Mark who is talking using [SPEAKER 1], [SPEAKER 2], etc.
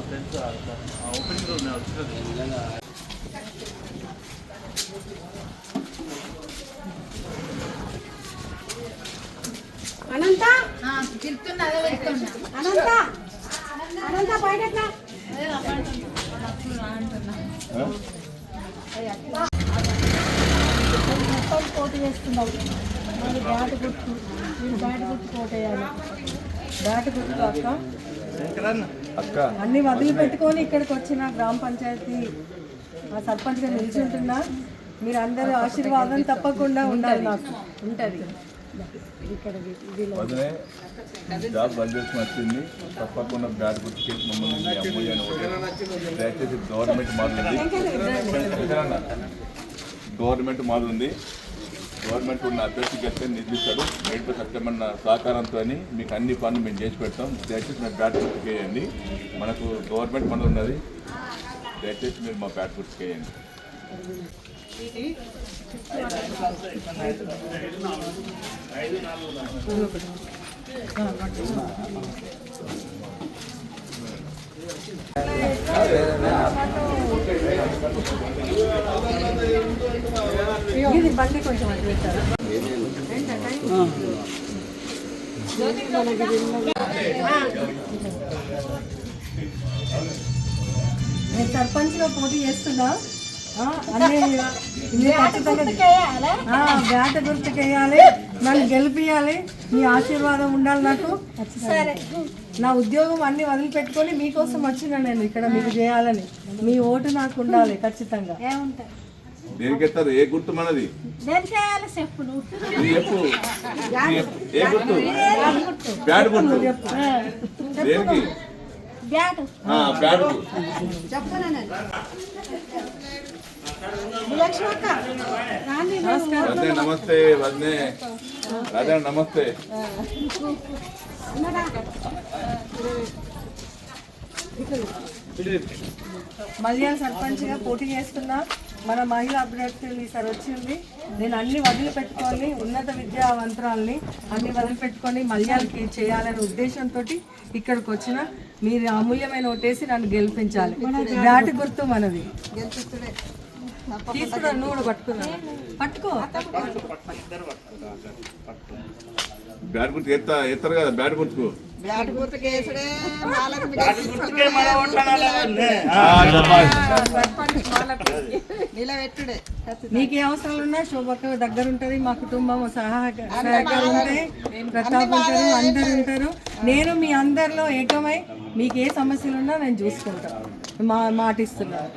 [SPEAKER 1] Friends opening రోజు నేను వచ్చినది.
[SPEAKER 2] అనంత
[SPEAKER 3] అనంత
[SPEAKER 2] అనంత బయట
[SPEAKER 3] మొత్తం పోటీ చేస్తున్నావు. మరి బ్యాట్ గుర్తు, మీరు బ్యాట్ గుర్తు పోటీ వేయాలి. బ్యాట్ గుర్తు అక్క అన్ని వదిలిపెట్టుకొని ఇక్కడికి వచ్చిన గ్రామ పంచాయతీ సర్పంచ్గా నిలిచి ఉంటున్నా. మీరు అందరూ ఆశీర్వాదం తప్పకుండా ఉండాలి. నాకు ఉంటుంది ఇక్కడ
[SPEAKER 4] జాబ్ బడ్జెట్ వచ్చింది. తప్పకుండా బ్యాట్ గుర్తుకెళ్ళి మమ్మల్ని అమ్మాయి అని దయచేసి గవర్నమెంట్ మాది ఉంది. గవర్నమెంట్ ఉన్న అభ్యర్థి గెలిస్తే నిధులిస్తాడు. మేడిపై సత్యమన్న సహకారంతో మీకు అన్ని పనులు మేము చేసి పెడతాం. దయచేసి మీరు బ్యాట్ గుర్తుకేయండి. మనకు గవర్నమెంట్ మన ఉన్నది. దయచేసి మీరు మా బ్యాట్ గుర్తుకేయండి.
[SPEAKER 3] ఇది బండి కొంచెం అటు పెట్టారా? నేను సర్పంచ్గా పోటీ చేస్తున్నా. బ్యాట్ గుర్తుకేయాలి, నన్ను గెలిపియాలి. మీ ఆశీర్వాదం ఉండాలి నాకు. సరే, నా ఉద్యోగం అన్ని వదిలిపెట్టుకొని మీకోసం వచ్చినా నేను ఇక్కడ మీకు చేయాలని. మీ ఓటు నాకు ఉండాలి ఖచ్చితంగా.
[SPEAKER 4] దేనికెత్తారు? ఏ గుర్తు మనది? చెప్పు. ఏ గుర్తు? బ్యాట్ గుర్తు. దేనికి? బ్యాట్ వద్దే నమస్తే. వద్దే రాజా నమస్తే.
[SPEAKER 3] మల్యాల సర్పంచ్గా పోటీ చేస్తున్నా. మన మహిళా అభ్యర్థులు ఈసారి వచ్చింది. నేను అన్ని వదిలిపెట్టుకొని ఉన్నత విద్యావంతురాల్ని అన్ని వదిలిపెట్టుకొని మల్యాలకి చేయాలనే ఉద్దేశంతో ఇక్కడికి వచ్చిన. మీరు అమూల్యమైన ఓటేసి నన్ను గెలిపించాలి. బ్యాట్ గుర్తు మనది. తీసుకున్నా, నువ్వు కూడా పట్టుకున్నా. పట్టుకో.
[SPEAKER 4] బ్యాట్ గుర్తు ఎత్తారు కదా. బ్యాట్ గుర్తుకు
[SPEAKER 3] నీకే అవసరాలు ఉన్నా శోభక్క దగ్గర ఉంటుంది. మా కుటుంబం సహకారం ఉంటాయి. ప్రతాప్ ఉంటారు, అందరు ఉంటారు. నేను మీ అందరిలో ఏకమై మీకు ఏ సమస్యలు ఉన్నా నేను చూసుకుంటాను. మాటిస్తున్నాను.